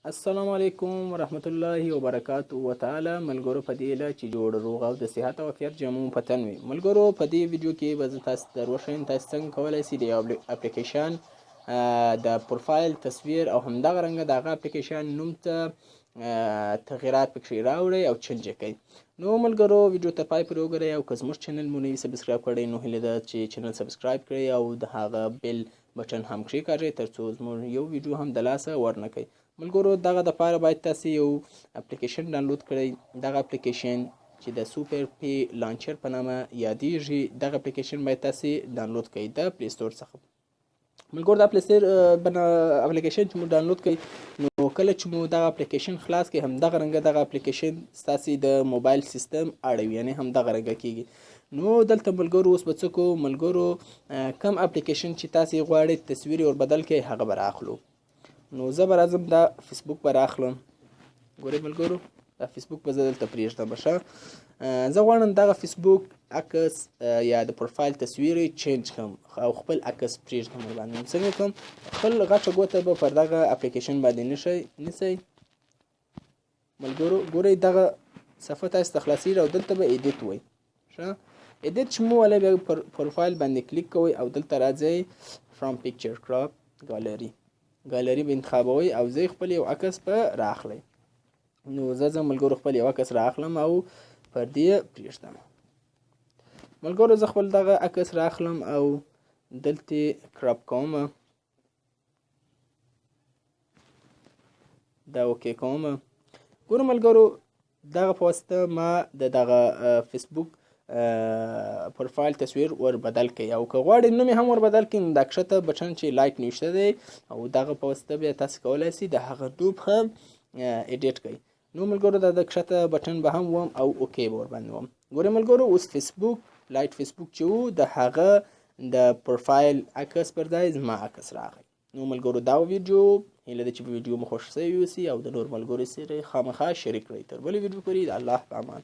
السلام علیکم ورحمت الله وبرکاته وتعالى ملګرو په دې هیله چې جوړ روغ او د صحت او عافیت جامو په تن وي. ملګرو په دې ویډیو کې به زه تاسو ته وښیم تاسو څنګه کولی شئ د یو اپلیکیشن د پروفایل تصویر او همدغه رنګه د هغه اپلیکیشن نوم ته تغییرات پکې راوړئ او چینج یې کړئ. نو ملګرو ویډیو تر پای پورې وګورئ او که زموږ چینل مو نه وي سبسکرایب کړی نو هیله ده چې چینل سبسکرایب کړئ او د هغه بیل بټن هم کښېکاږئ تر څو زموږ یو ویډیو هم د لاسه ورنه کوي. ملګرو دغه دپاره باید تاسو یو اپلیکیشن ډاونلود کړئ. دغه اپلیکیشن چې د سوپر پی لانچر په نامه یادیږي دغه اپلیکیشن باید تاسو ډاونلود کړئ د پلی سټور څخه. ملګرو دا پلی سټور اپلیکیشن چې مو ډاونلود کړئ نو کله چې مو دغه اپلیکیشن خلاص کړئ همدغه رنګه دغه اپلیکیشن ستاسو د موبایل سیستم اړوي یعنی همدغه رنګه کیږي. نو دلته ملګرو اوس به څه کوو ملګرو کم اپلیکیشن چې تاسو غواړئ تصویر ور بدل کړئ هغه به راخلو. نو زه به راځم دا فیسبوک به راخلم. ګورئ ملګرو دا فیسبوک به زه دلته پرېږدم ښه. زه غواړم دغه فیسبوک عکس یا د پروفایل تصویر چینج کړم او خپل عکس پرېږدم ورباندې. څنګه کوم خپل غټه ګوته به پر دغه اپلیکیشن باندې نیسئ. ملګرو ګورئ دغه صفحه تاسو ته خلاصېږي او دلته به ایډیټ وایي ښه. ایډیټ چې مو ولی بیا پروفایل باندې کلیک کوئ او دلته راځئ فرام پیکچر کراپ ګالري به انتخابوئ او زه خپل یو عکس به راخلئ. نو زه ځم ملګرو خپل یو عکس راخلم او پر دې پرېږدم. ملګرو زه خپل دغه عکس راخلم او دلته کراپ کوم دا اوکې کوم. ګورو ملګرو دغه په واسطه ما د دغه فیسبوک پروفایل تصویر ور بدل کړئ او که غواړئ نوم یې هم ور بدل کړئ نو دا کښته بټن چې لایک نوشته دی او دغه په واسطه بیا تاسو کولی شئ د هغه نوم هم ایډیټ کړئ. نو ملګرو دا د کښته بټن به هم وم او اوکې به ورباندې وم. ګورئ ملګرو اوس فیسبوک لایټ فیسبوک چې و د هغه د پروفایل عکس پر ځای زما عکس راغی. نو ملګرو دا ویډیو هیله ده چې په ویډیو مو خوښ شوی اوسي او د نور ملګرو سره خامخا شریک کړئ. تر بلې ویډیو پورې د الله په امان.